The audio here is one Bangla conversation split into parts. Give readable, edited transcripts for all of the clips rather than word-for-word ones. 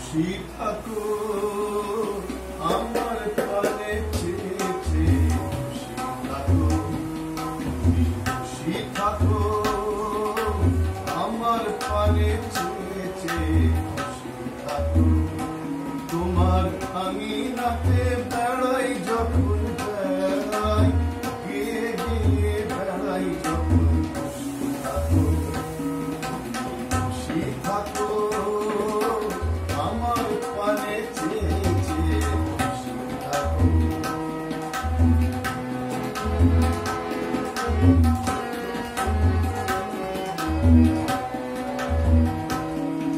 খুশি থাকো আমার প্রাণে চেয়েছে, খুশি থাকো তুমি, খুশি থাকো আমার প্রাণে চেয়েছে, খুশি থাকো। তোমার আঙিনাতে বেড়াই যখন, বেড়াই গিয়ে গিয়ে বেড়াই যখন, খুশি থাকো খুশি থাকো আমার প্রাণে চেয়েছে, খুশি থাকো।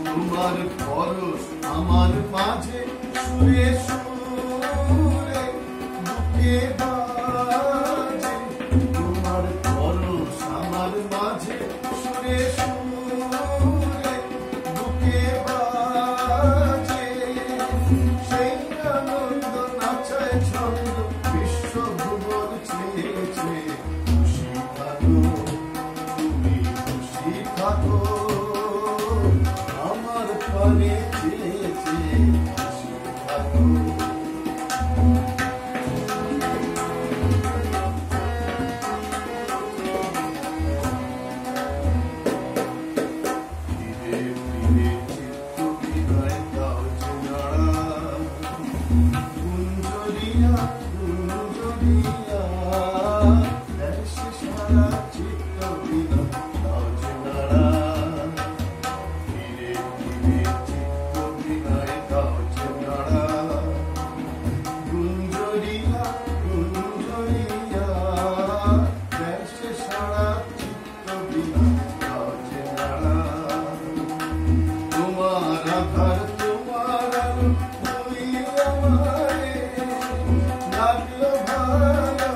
তোমার পরশ আমার মাঝে সুরে সুরে বুকে বাজে, তোমার পরশ আমার মাঝে সুরে সুরে বুকে বাজে, সেই আনন্দ নাচায় ছন্দ বিশ্ব ভুবন চেয়েছে, খুশি থাকো তুমি, খুশি থাকো আমার প্রাণে চেয়েছে, খুশি থাকো। ধীরে ধীরে চিত্ত বিনয় দাও যে নাড়া, গুঞ্জরিয়া গুঞ্জরিয়া দেশে সারা চিত্ত বিনয় দাও যে নাড়া, ধীরে ধীরে চিত্ত বিনয় দাও যে নাড়া, গুঞ্জরিয়া গুঞ্জরিয়া দেশে সারা চিত্ত বিনয় দাও যে নাড়া। তোমার আধার তোমার আলো তুই আমারে লাগলো ভালো,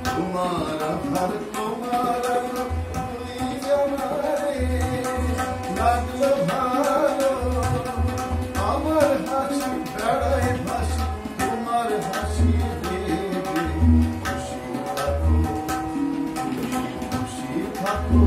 তোমার আধার তোমার আলো তুই আমারে লাগলো ভালো, আমার হাসি বেড়ায় ভাসি তোমার হাসি দেবে, খুশি থাকো তুমি, খুশি থাকো।